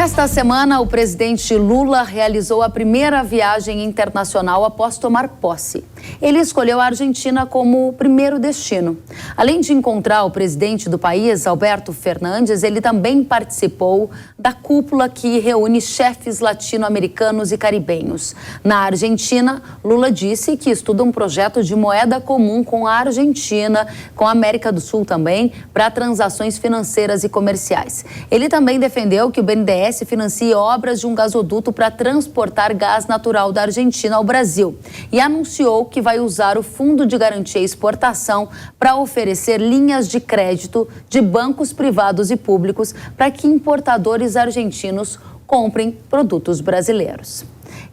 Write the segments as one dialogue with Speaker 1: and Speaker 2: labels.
Speaker 1: Nesta semana, o presidente Lula realizou a primeira viagem internacional após tomar posse. Ele escolheu a Argentina como o primeiro destino. Além de encontrar o presidente do país, Alberto Fernandes, ele também participou da cúpula que reúne chefes latino-americanos e caribenhos. Na Argentina, Lula disse que estuda um projeto de moeda comum com a Argentina, com a América do Sul também, para transações financeiras e comerciais. Ele também defendeu que o BNDES financie obras de um gasoduto para transportar gás natural da Argentina ao Brasil e anunciou que vai usar o Fundo de Garantia e Exportação para oferecer linhas de crédito de bancos privados e públicos para que importadores argentinos comprem produtos brasileiros.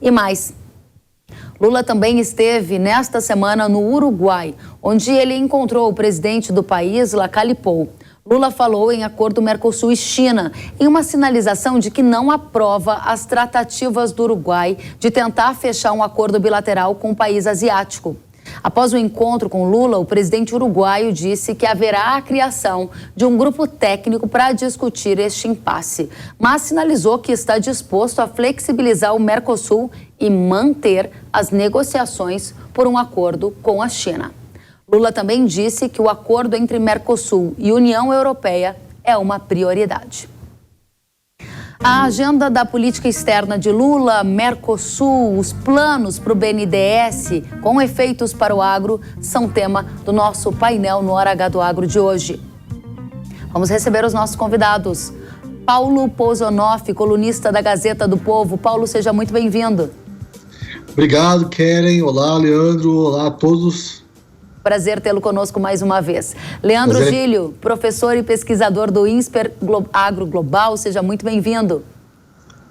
Speaker 1: E mais, Lula também esteve nesta semana no Uruguai, onde ele encontrou o presidente do país, Lacalle Pou. Lula falou em acordo Mercosul e China, em uma sinalização de que não aprova as tratativas do Uruguai de tentar fechar um acordo bilateral com o país asiático. Após o encontro com Lula, o presidente uruguaio disse que haverá a criação de um grupo técnico para discutir este impasse, mas sinalizou que está disposto a flexibilizar o Mercosul e manter as negociações por um acordo com a China. Lula também disse que o acordo entre Mercosul e União Europeia é uma prioridade. A agenda da política externa de Lula, Mercosul, os planos para o BNDES com efeitos para o agro são tema do nosso painel no Hora H do Agro de hoje. Vamos receber os nossos convidados. Paulo Pozonoff, colunista da Gazeta do Povo. Paulo, seja muito bem-vindo.
Speaker 2: Obrigado, Keren. Olá, Leandro. Olá a todos.
Speaker 1: Prazer tê-lo conosco mais uma vez. Leandro Gílio, professor e pesquisador do INSPER Agro Global, seja muito bem-vindo.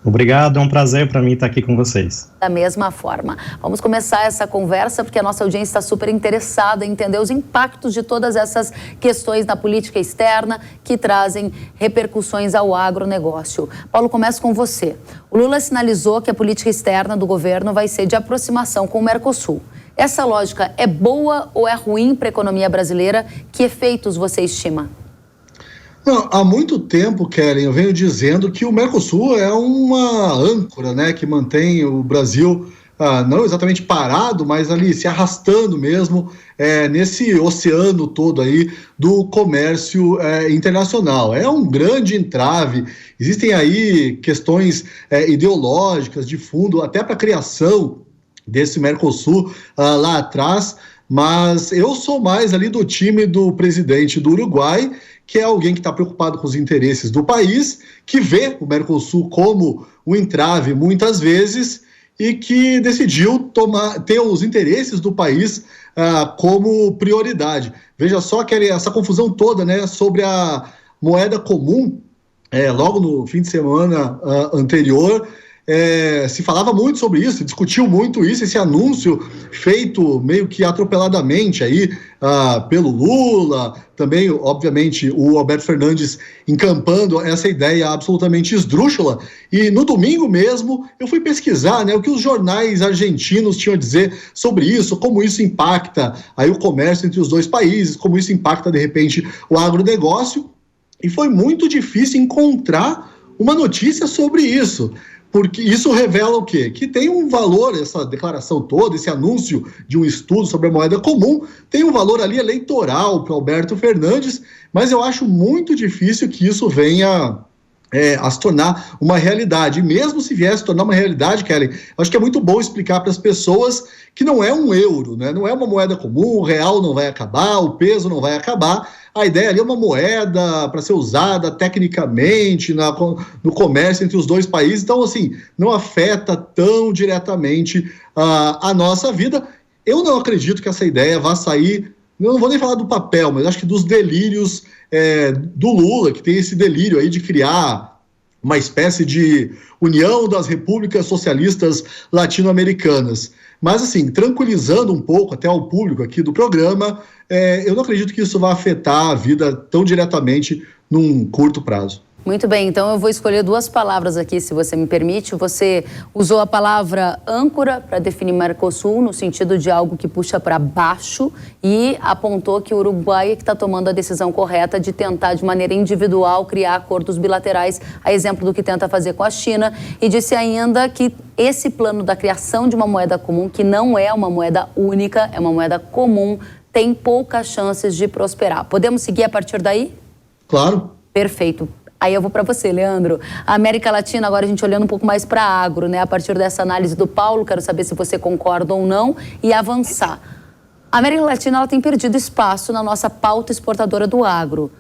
Speaker 3: Obrigado, é um prazer para mim estar aqui com vocês.
Speaker 1: Da mesma forma. Vamos começar essa conversa porque a nossa audiência está super interessada em entender os impactos de todas essas questões na política externa que trazem repercussões ao agronegócio. Paulo, começo com você. O Lula sinalizou que a política externa do governo vai ser de aproximação com o Mercosul. Essa lógica é boa ou é ruim para a economia brasileira? Que efeitos você estima?
Speaker 2: Não, há muito tempo, Keren, eu venho dizendo que o Mercosul é uma âncora, né, que mantém o Brasil não exatamente parado, mas ali se arrastando mesmo nesse oceano todo aí do comércio internacional. É um grande entrave. Existem aí questões ideológicas de fundo, até para a criação desse Mercosul lá atrás, mas eu sou mais ali do time do presidente do Uruguai, que é alguém que está preocupado com os interesses do país, que vê o Mercosul como um entrave muitas vezes e que decidiu ter os interesses do país como prioridade. Veja só que essa confusão toda, né, sobre a moeda comum, logo no fim de semana anterior, se falava muito sobre isso, se discutiu muito isso, esse anúncio feito meio que atropeladamente aí pelo Lula, também, obviamente, o Alberto Fernandes encampando essa ideia absolutamente esdrúxula. E no domingo mesmo eu fui pesquisar, né, o que os jornais argentinos tinham a dizer sobre isso, como isso impacta aí o comércio entre os dois países, como isso impacta, de repente, o agronegócio. E foi muito difícil encontrar uma notícia sobre isso. Porque isso revela o quê? Que tem um valor, essa declaração toda, esse anúncio de um estudo sobre a moeda comum, tem um valor ali eleitoral para Alberto Fernandes, mas eu acho muito difícil que isso venha a se tornar uma realidade. E mesmo se vier a se tornar uma realidade, Kelly, acho que é muito bom explicar para as pessoas que não é um euro, né? Não é uma moeda comum, o real não vai acabar, o peso não vai acabar. A ideia ali é uma moeda para ser usada tecnicamente no comércio entre os dois países. Então, assim, não afeta tão diretamente a nossa vida. Eu não acredito que essa ideia vá sair, eu não vou nem falar do papel, mas acho que dos delírios do Lula, que tem esse delírio aí de criar uma espécie de união das repúblicas socialistas latino-americanas. Mas, assim, tranquilizando um pouco até o público aqui do programa, eu não acredito que isso vá afetar a vida tão diretamente num curto prazo.
Speaker 1: Muito bem, então eu vou escolher duas palavras aqui, se você me permite. Você usou a palavra âncora para definir Mercosul, no sentido de algo que puxa para baixo, e apontou que o Uruguai é que está tomando a decisão correta de tentar, de maneira individual, criar acordos bilaterais, a exemplo do que tenta fazer com a China, e disse ainda que esse plano da criação de uma moeda comum, que não é uma moeda única, é uma moeda comum, tem poucas chances de prosperar. Podemos seguir a partir daí?
Speaker 2: Claro.
Speaker 1: Perfeito. Aí eu vou para você, Leandro. A América Latina, agora a gente olhando um pouco mais para agro, né? A partir dessa análise do Paulo, quero saber se você concorda ou não e avançar. A América Latina ela tem perdido espaço na nossa pauta exportadora do agro.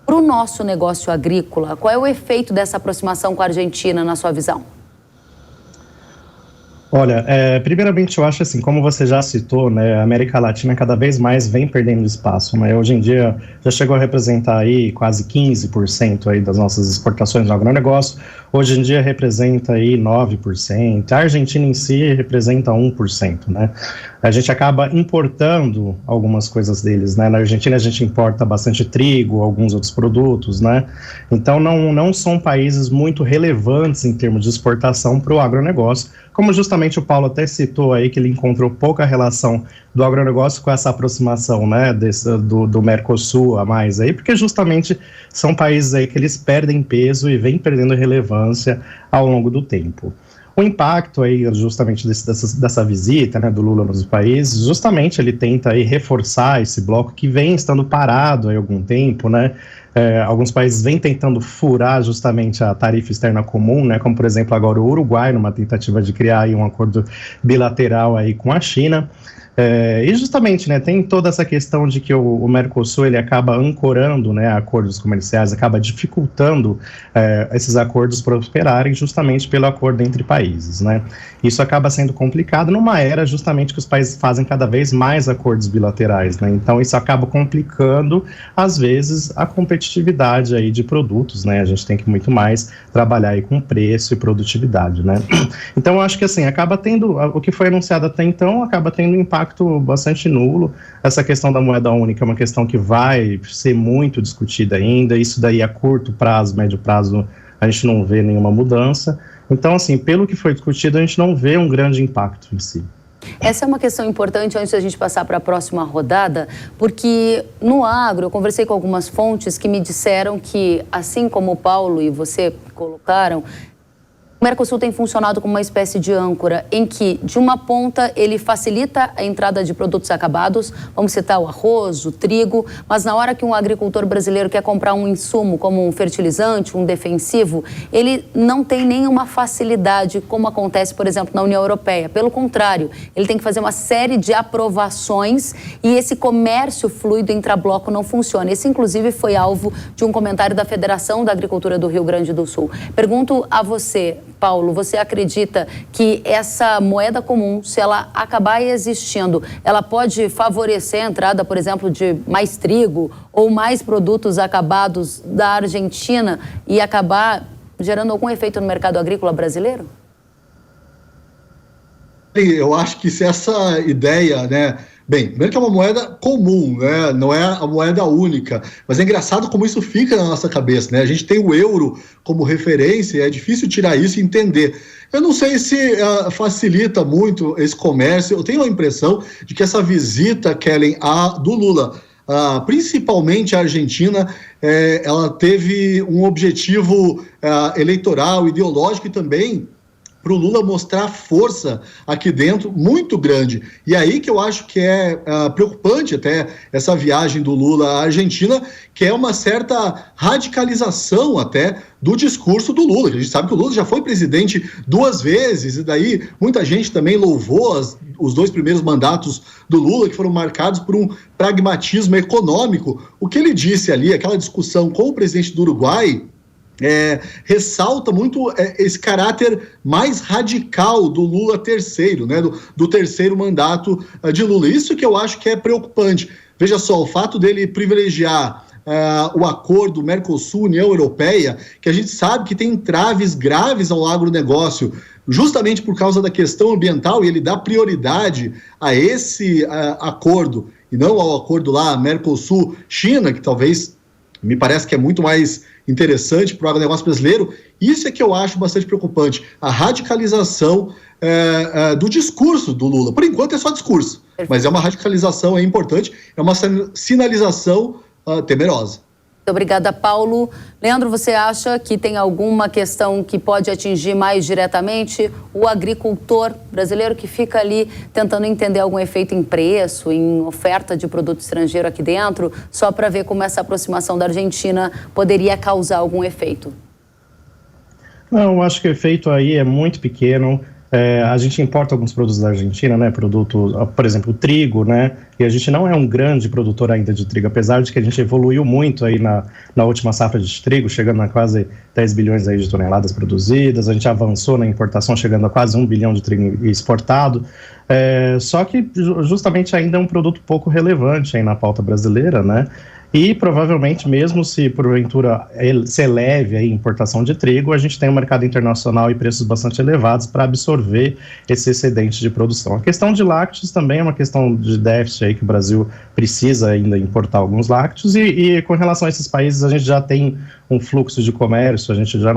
Speaker 1: Para o nosso negócio agrícola, qual é o efeito dessa aproximação com a Argentina, na sua visão?
Speaker 3: Olha, primeiramente eu acho assim, como você já citou, né, a América Latina cada vez mais vem perdendo espaço, né, hoje em dia já chegou a representar aí quase 15% aí das nossas exportações no agronegócio, hoje em dia representa aí 9%, a Argentina em si representa 1%, né, a gente acaba importando algumas coisas deles, né, na Argentina a gente importa bastante trigo, alguns outros produtos, né, então não são países muito relevantes em termos de exportação para o agronegócio, como justamente o Paulo até citou aí que ele encontrou pouca relação do agronegócio com essa aproximação, né, do Mercosul a mais aí, porque justamente são países aí que eles perdem peso e vêm perdendo relevância ao longo do tempo. O impacto aí justamente dessa visita, né, do Lula nos países, justamente ele tenta aí reforçar esse bloco que vem estando parado há algum tempo, né, alguns países vêm tentando furar justamente a tarifa externa comum, né, como por exemplo agora o Uruguai, numa tentativa de criar aí um acordo bilateral aí com a China. E justamente, né, tem toda essa questão de que o Mercosul ele acaba ancorando, né, acordos comerciais, acaba dificultando esses acordos prosperarem justamente pelo acordo entre países, né. Isso acaba sendo complicado numa era justamente que os países fazem cada vez mais acordos bilaterais, né, então isso acaba complicando, às vezes, a competitividade aí de produtos, né, a gente tem que muito mais trabalhar aí com preço e produtividade, né. Então, eu acho que assim, acaba tendo, o que foi anunciado até então, acaba tendo um impacto bastante nulo. Essa questão da moeda única é uma questão que vai ser muito discutida ainda, isso daí a curto prazo, médio prazo, a gente não vê nenhuma mudança. Então, assim, pelo que foi discutido, a gente não vê um grande impacto em si.
Speaker 1: Essa é uma questão importante antes da gente passar para a próxima rodada, porque no agro eu conversei com algumas fontes que me disseram que, assim como o Paulo e você colocaram, o Mercosul tem funcionado como uma espécie de âncora em que, de uma ponta, ele facilita a entrada de produtos acabados, vamos citar o arroz, o trigo, mas na hora que um agricultor brasileiro quer comprar um insumo como um fertilizante, um defensivo, ele não tem nenhuma facilidade, como acontece, por exemplo, na União Europeia. Pelo contrário, ele tem que fazer uma série de aprovações e esse comércio fluido intrabloco não funciona. Esse, inclusive, foi alvo de um comentário da Federação da Agricultura do Rio Grande do Sul. Pergunto a você, Paulo, você acredita que essa moeda comum, se ela acabar existindo, ela pode favorecer a entrada, por exemplo, de mais trigo ou mais produtos acabados da Argentina e acabar gerando algum efeito no mercado agrícola brasileiro?
Speaker 2: Eu acho que se essa ideia, né... Bem, primeiro que é uma moeda comum, né? Não é a moeda única, mas é engraçado como isso fica na nossa cabeça, né? A gente tem o euro como referência e é difícil tirar isso e entender. Eu não sei se facilita muito esse comércio, eu tenho a impressão de que essa visita, Kellen, do Lula, principalmente a Argentina, ela teve um objetivo eleitoral, ideológico e também para o Lula mostrar força aqui dentro muito grande. E aí que eu acho que é preocupante até essa viagem do Lula à Argentina, que é uma certa radicalização até do discurso do Lula. A gente sabe que o Lula já foi presidente 2 vezes, e daí muita gente também louvou os 2 primeiros mandatos do Lula, que foram marcados por um pragmatismo econômico. O que ele disse ali, aquela discussão com o presidente do Uruguai, ressalta muito esse caráter mais radical do Lula terceiro, né, do terceiro mandato de Lula. Isso que eu acho que é preocupante. Veja só, o fato dele privilegiar o acordo Mercosul-União Europeia, que a gente sabe que tem entraves graves ao agronegócio, justamente por causa da questão ambiental, e ele dá prioridade a esse acordo, e não ao acordo lá Mercosul-China, que talvez Me parece que é muito mais interessante para o agronegócio brasileiro. Isso é que eu acho bastante preocupante, a radicalização do discurso do Lula. Por enquanto é só discurso, mas é uma radicalização importante, é uma sinalização temerosa.
Speaker 1: Muito obrigada, Paulo. Leandro, você acha que tem alguma questão que pode atingir mais diretamente o agricultor brasileiro que fica ali tentando entender algum efeito em preço, em oferta de produto estrangeiro aqui dentro, só para ver como essa aproximação da Argentina poderia causar algum efeito?
Speaker 3: Não, eu acho que o efeito aí é muito pequeno. A gente importa alguns produtos da Argentina, né, por exemplo, o trigo, né, e a gente não é um grande produtor ainda de trigo, apesar de que a gente evoluiu muito aí na última safra de trigo, chegando a quase 10 bilhões aí de toneladas produzidas, a gente avançou na importação, chegando a quase 1 bilhão de trigo exportado, só que justamente ainda é um produto pouco relevante aí na pauta brasileira, né, e provavelmente mesmo se porventura se eleve a importação de trigo, a gente tem um mercado internacional e preços bastante elevados para absorver esse excedente de produção. A questão de lácteos também é uma questão de déficit aí que o Brasil precisa ainda importar alguns lácteos e com relação a esses países a gente já tem um fluxo de comércio, a gente já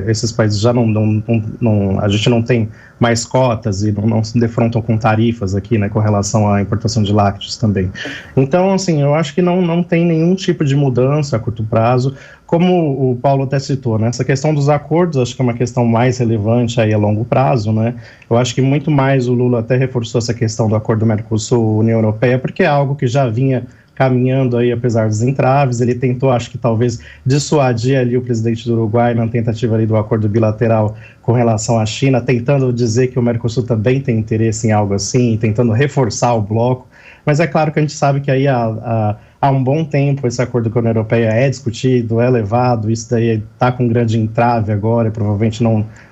Speaker 3: esses países já a gente não tem mais cotas e não se defrontam com tarifas aqui, né, com relação à importação de lácteos também. Então, assim, eu acho que não tem nenhum tipo de mudança a curto prazo. Como o Paulo até citou, né, essa questão dos acordos, acho que é uma questão mais relevante aí a longo prazo, né, eu acho que muito mais o Lula até reforçou essa questão do acordo Mercosul-União Europeia, porque é algo que já vinha caminhando aí, apesar dos entraves. Ele tentou, acho que talvez, dissuadir ali o presidente do Uruguai na tentativa ali do acordo bilateral com relação à China, tentando dizer que o Mercosul também tem interesse em algo assim, tentando reforçar o bloco, mas é claro que a gente sabe que aí há um bom tempo esse acordo com a União Europeia é discutido, é levado, isso daí está com grande entrave agora, e provavelmente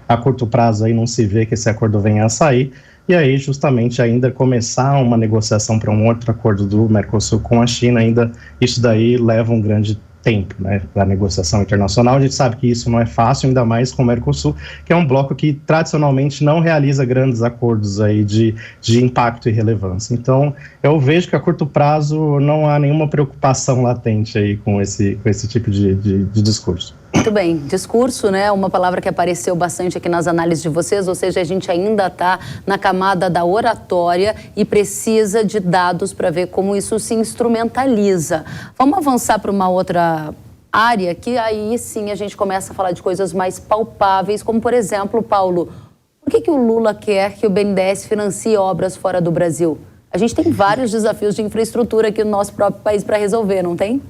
Speaker 3: a curto prazo aí não se vê que esse acordo venha a sair. E aí, justamente, ainda começar uma negociação para um outro acordo do Mercosul com a China, ainda isso daí leva um grande tempo, né, para a negociação internacional. A gente sabe que isso não é fácil, ainda mais com o Mercosul, que é um bloco que tradicionalmente não realiza grandes acordos aí de impacto e relevância. Então, eu vejo que a curto prazo não há nenhuma preocupação latente aí com esse tipo de discurso.
Speaker 1: Muito bem, discurso, né, uma palavra que apareceu bastante aqui nas análises de vocês, ou seja, a gente ainda está na camada da oratória e precisa de dados para ver como isso se instrumentaliza. Vamos avançar para uma outra área que aí sim a gente começa a falar de coisas mais palpáveis, como por exemplo, Paulo, por que o Lula quer que o BNDES financie obras fora do Brasil? A gente tem vários desafios de infraestrutura aqui no nosso próprio país para resolver, não tem?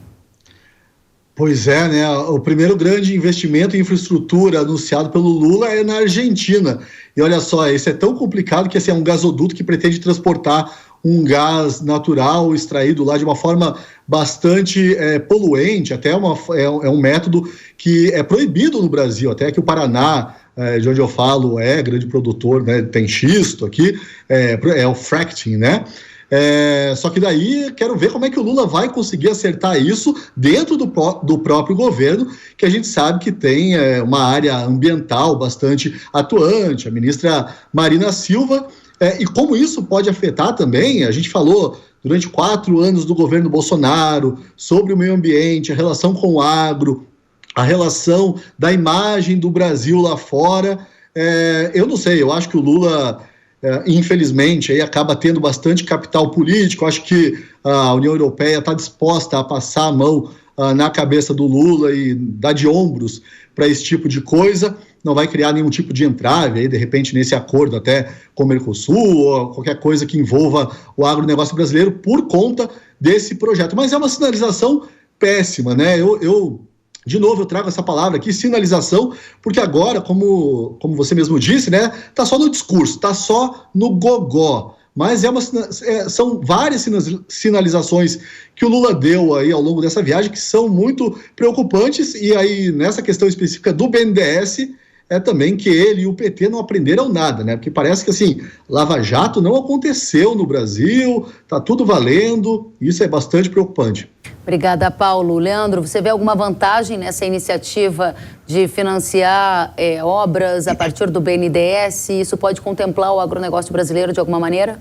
Speaker 2: Pois é, né? O primeiro grande investimento em infraestrutura anunciado pelo Lula é na Argentina. E olha só, esse é tão complicado que esse é um gasoduto que pretende transportar um gás natural extraído lá de uma forma bastante poluente, até é um método que é proibido no Brasil, até que o Paraná, de onde eu falo, é grande produtor, né? Tem xisto aqui, é o fracking, né? Só que daí quero ver como é que o Lula vai conseguir acertar isso dentro do próprio governo, que a gente sabe que tem uma área ambiental bastante atuante, a ministra Marina Silva, e como isso pode afetar também, a gente falou durante 4 anos do governo Bolsonaro sobre o meio ambiente, a relação com o agro, a relação da imagem do Brasil lá fora. Eu não sei, eu acho que o Lula... infelizmente, aí acaba tendo bastante capital político. Acho que a União Europeia está disposta a passar a mão na cabeça do Lula e dar de ombros para esse tipo de coisa. Não vai criar nenhum tipo de entrave, aí, de repente, nesse acordo até com o Mercosul, ou qualquer coisa que envolva o agronegócio brasileiro por conta desse projeto. Mas é uma sinalização péssima, né? De novo, eu trago essa palavra aqui, sinalização, porque agora, como você mesmo disse, né, tá só no discurso, tá só no gogó. Mas são várias sinalizações que o Lula deu aí ao longo dessa viagem que são muito preocupantes, e aí nessa questão específica do BNDES, é também que ele e o PT não aprenderam nada, né? Porque parece que, assim, Lava Jato não aconteceu no Brasil, tá tudo valendo, isso é bastante preocupante.
Speaker 1: Obrigada, Paulo. Leandro, você vê alguma vantagem nessa iniciativa de financiar obras a partir do BNDES? Isso pode contemplar o agronegócio brasileiro de alguma maneira?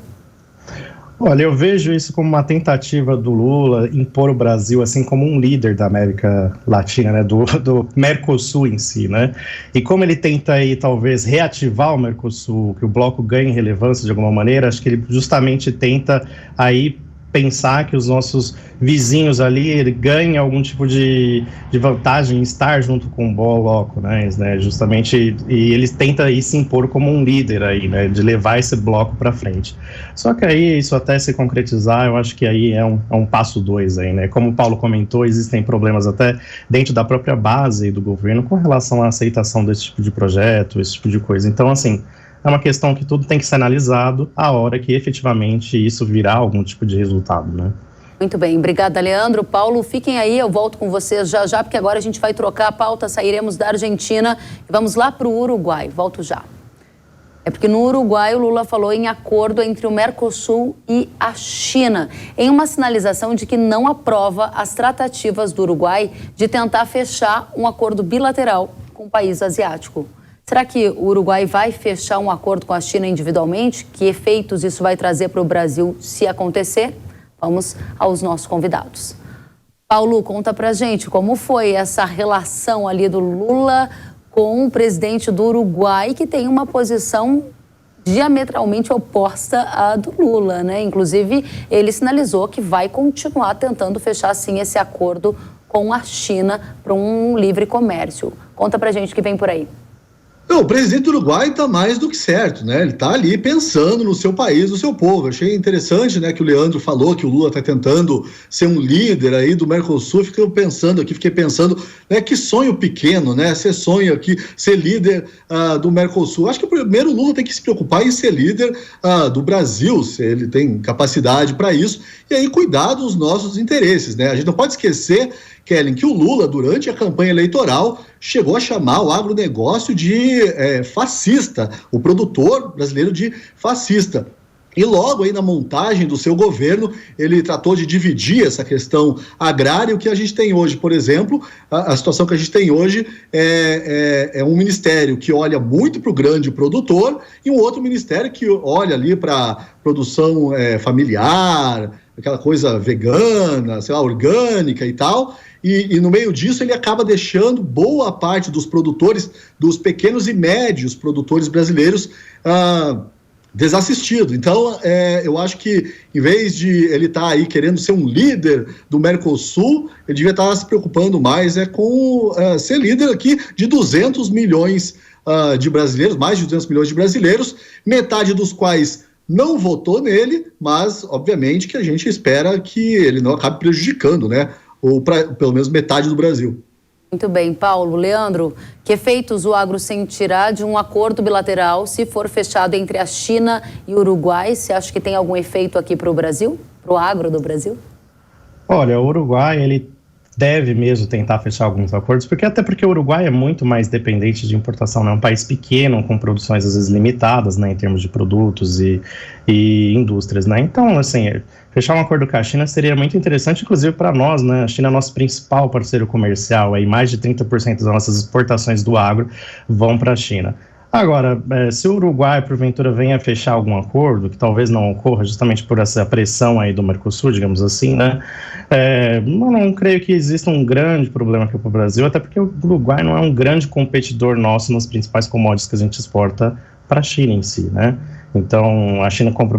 Speaker 3: Olha, eu vejo isso como uma tentativa do Lula impor o Brasil assim como um líder da América Latina, né, do Mercosul em si, né? E como ele tenta aí talvez reativar o Mercosul, que o bloco ganhe relevância de alguma maneira, acho que ele justamente tenta aí pensar que os nossos vizinhos ali ganhem algum tipo de vantagem em estar junto com o bloco, né, justamente, e eles tentam aí se impor como um líder aí, né, de levar esse bloco para frente. Só que aí, isso até se concretizar, eu acho que aí é um passo 2 aí, né, como o Paulo comentou, existem problemas até dentro da própria base do governo com relação à aceitação desse tipo de projeto, esse tipo de coisa. Então, assim, é uma questão que tudo tem que ser analisado a hora que efetivamente isso virar algum tipo de resultado, né?
Speaker 1: Muito bem, obrigada, Leandro. Paulo, fiquem aí, eu volto com vocês já, porque agora a gente vai trocar a pauta, sairemos da Argentina e vamos lá para o Uruguai. Volto já. É porque no Uruguai o Lula falou em acordo entre o Mercosul e a China, em uma sinalização de que não aprova as tratativas do Uruguai de tentar fechar um acordo bilateral com o país asiático. Será que o Uruguai vai fechar um acordo com a China individualmente? Que efeitos isso vai trazer para o Brasil se acontecer? Vamos aos nossos convidados. Paulo, conta pra gente como foi essa relação ali do Lula com o presidente do Uruguai, que tem uma posição diametralmente oposta à do Lula, né? Inclusive, ele sinalizou que vai continuar tentando fechar, sim, esse acordo com a China para um livre comércio. Conta pra gente o que vem por aí.
Speaker 2: Não, o presidente do Uruguai está mais do que certo, né? Ele está ali pensando no seu país, no seu povo. Achei interessante, né, que o Leandro falou que o Lula está tentando ser um líder aí do Mercosul. Fiquei pensando, né, que sonho pequeno, né? Ser sonho aqui, ser líder do Mercosul. Acho que primeiro o Lula tem que se preocupar em ser líder do Brasil, se ele tem capacidade para isso, e aí cuidar dos nossos interesses, né? A gente não pode esquecer, Kellen, que o Lula, durante a campanha eleitoral, chegou a chamar o agronegócio de fascista, o produtor brasileiro de fascista. E logo aí na montagem do seu governo, ele tratou de dividir essa questão agrária. O que a gente tem hoje, por exemplo, a situação que a gente tem hoje é um ministério que olha muito para o grande produtor e um outro ministério que olha ali para produção familiar, aquela coisa vegana, sei lá, orgânica e tal. E no meio disso ele acaba deixando boa parte dos produtores, dos pequenos e médios produtores brasileiros, desassistido. Então, eu acho que, em vez de ele estar aí querendo ser um líder do Mercosul, ele devia estar se preocupando mais com ser líder aqui de 200 milhões de brasileiros, mais de 200 milhões de brasileiros, metade dos quais não votou nele, mas, obviamente, que a gente espera que ele não acabe prejudicando, né? Ou pelo menos metade do Brasil.
Speaker 1: Muito bem, Paulo. Leandro, que efeitos o agro sentirá de um acordo bilateral se for fechado entre a China e o Uruguai? Você acha que tem algum efeito aqui para o Brasil, para o agro do Brasil?
Speaker 3: Olha, o Uruguai, ele deve mesmo tentar fechar alguns acordos, até porque o Uruguai é muito mais dependente de importação, né? É um país pequeno, com produções às vezes limitadas, né, em termos de produtos e indústrias, né? Então, assim, fechar um acordo com a China seria muito interessante, inclusive para nós, né? A China é nosso principal parceiro comercial, aí mais de 30% das nossas exportações do agro vão para a China. Agora, se o Uruguai, porventura, venha fechar algum acordo, que talvez não ocorra justamente por essa pressão aí do Mercosul, digamos assim, né? Não creio que exista um grande problema aqui para o Brasil, até porque o Uruguai não é um grande competidor nosso nas principais commodities que a gente exporta para a China em si, né? Então, a China compra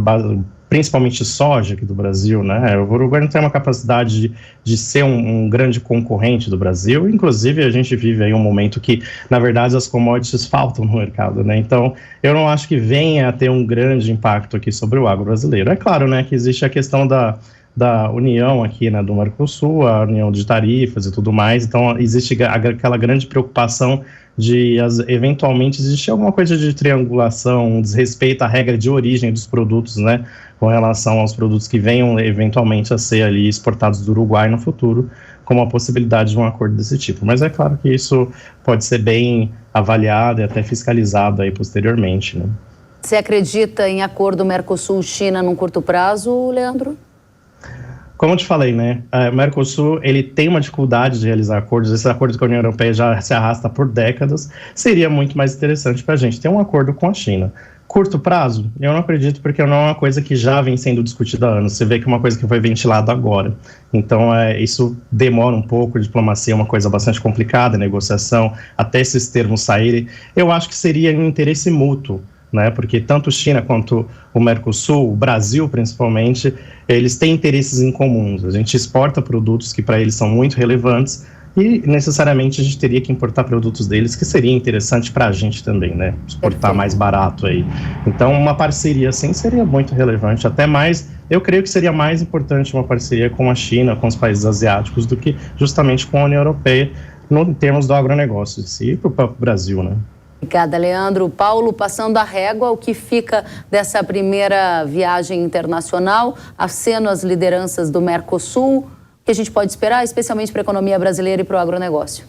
Speaker 3: principalmente soja aqui do Brasil, né? O Uruguai não tem uma capacidade de ser um grande concorrente do Brasil, inclusive a gente vive aí um momento que, na verdade, as commodities faltam no mercado, né? Então, eu não acho que venha a ter um grande impacto aqui sobre o agro brasileiro. É claro, né, que existe a questão da união aqui, né, do Mercosul, a união de tarifas e tudo mais, então existe aquela grande preocupação de eventualmente existir alguma coisa de triangulação, um desrespeito à regra de origem dos produtos, né, com relação aos produtos que venham eventualmente a ser ali exportados do Uruguai no futuro, como a possibilidade de um acordo desse tipo. Mas é claro que isso pode ser bem avaliado e até fiscalizado aí posteriormente, né.
Speaker 1: Você acredita em acordo Mercosul-China num curto prazo, Leandro?
Speaker 3: Como eu te falei, né, o Mercosul, ele tem uma dificuldade de realizar acordos, esse acordo com a União Europeia já se arrasta por décadas, seria muito mais interessante para a gente ter um acordo com a China. Curto prazo? Eu não acredito, porque não é uma coisa que já vem sendo discutida há anos, você vê que é uma coisa que foi ventilada agora. Então, isso demora um pouco, a diplomacia é uma coisa bastante complicada, negociação, até esses termos saírem. Eu acho que seria um interesse mútuo, né? Porque tanto China quanto o Mercosul, o Brasil principalmente, eles têm interesses em comuns. A gente exporta produtos que para eles são muito relevantes e necessariamente a gente teria que importar produtos deles que seria interessante para a gente também, né? Exportar mais barato aí. Então, uma parceria assim seria muito relevante, até mais, eu creio que seria mais importante uma parceria com a China, com os países asiáticos, do que justamente com a União Europeia, em termos do agronegócio, e para o próprio Brasil, né?
Speaker 1: Obrigada, Leandro. Paulo, passando a régua, o que fica dessa primeira viagem internacional, aceno às lideranças do Mercosul, o que a gente pode esperar, especialmente para a economia brasileira e para o agronegócio?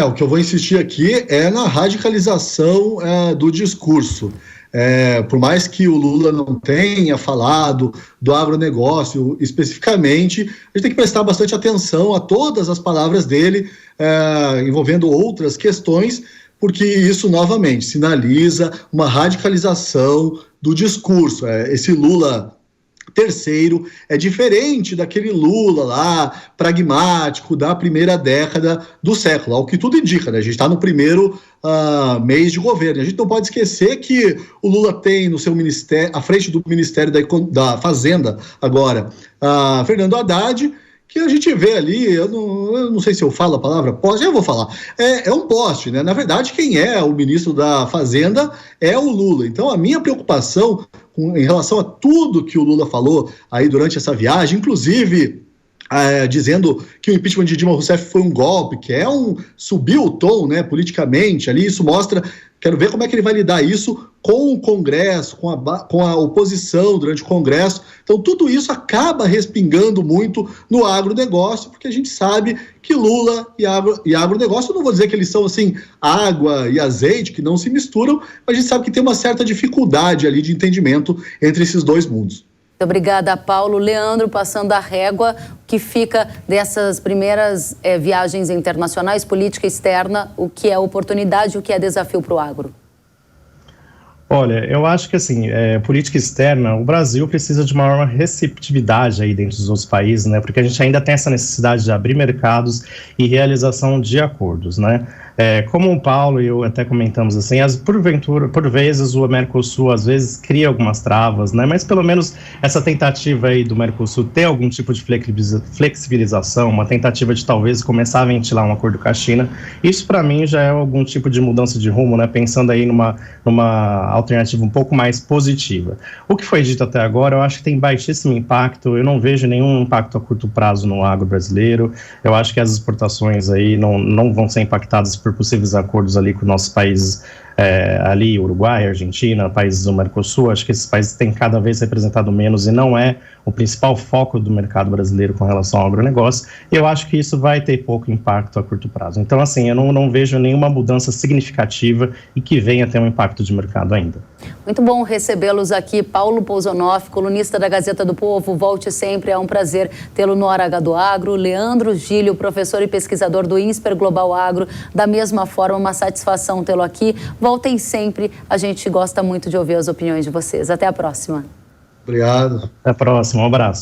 Speaker 2: O que eu vou insistir aqui é na radicalização do discurso. Por mais que o Lula não tenha falado do agronegócio especificamente, a gente tem que prestar bastante atenção a todas as palavras dele, envolvendo outras questões, porque isso, novamente, sinaliza uma radicalização do discurso. Esse Lula terceiro é diferente daquele Lula lá, pragmático, da primeira década do século, ao que tudo indica, né? A gente está no primeiro mês de governo. A gente não pode esquecer que o Lula tem no seu ministério, à frente do Ministério da Fazenda agora, Fernando Haddad, que a gente vê ali, eu não sei se eu falo a palavra poste, eu vou falar, é um poste, né? Na verdade, quem é o ministro da Fazenda é o Lula. Então, a minha preocupação em relação a tudo que o Lula falou aí durante essa viagem, inclusive dizendo que o impeachment de Dilma Rousseff foi um golpe, que subiu o tom, né, politicamente ali, isso mostra, quero ver como é que ele vai lidar isso com o Congresso, com a oposição durante o Congresso. Então, tudo isso acaba respingando muito no agronegócio, porque a gente sabe que Lula e agronegócio, eu não vou dizer que eles são assim, água e azeite, que não se misturam, mas a gente sabe que tem uma certa dificuldade ali de entendimento entre esses dois mundos.
Speaker 1: Muito obrigada, Paulo. Leandro, passando a régua, o que fica dessas primeiras viagens internacionais, política externa, o que é oportunidade e o que é desafio para o agro?
Speaker 3: Olha, eu acho que assim, política externa, o Brasil precisa de maior receptividade aí dentro dos outros países, né? Porque a gente ainda tem essa necessidade de abrir mercados e realização de acordos, né? Como o Paulo e eu até comentamos assim, por vezes o Mercosul às vezes cria algumas travas, né? Mas pelo menos essa tentativa aí do Mercosul ter algum tipo de flexibilização, uma tentativa de talvez começar a ventilar um acordo com a China, isso para mim já é algum tipo de mudança de rumo, né? Pensando aí numa alternativa um pouco mais positiva. O que foi dito até agora, eu acho que tem baixíssimo impacto, eu não vejo nenhum impacto a curto prazo no agro brasileiro, eu acho que as exportações aí não vão ser impactadas por possíveis acordos ali com nossos países, ali Uruguai, Argentina, países do Mercosul. Acho que esses países têm cada vez representado menos e não é o principal foco do mercado brasileiro com relação ao agronegócio. Eu acho que isso vai ter pouco impacto a curto prazo. Então, assim, eu não vejo nenhuma mudança significativa e que venha ter um impacto de mercado ainda.
Speaker 1: Muito bom recebê-los aqui. Paulo Pousonoff, colunista da Gazeta do Povo. Volte sempre, é um prazer tê-lo no Hora H do Agro. Leandro Gílio, professor e pesquisador do INSPER Global Agro. Da mesma forma, uma satisfação tê-lo aqui. Voltem sempre, a gente gosta muito de ouvir as opiniões de vocês. Até a próxima.
Speaker 2: Obrigado.
Speaker 3: Até a próxima, um abraço.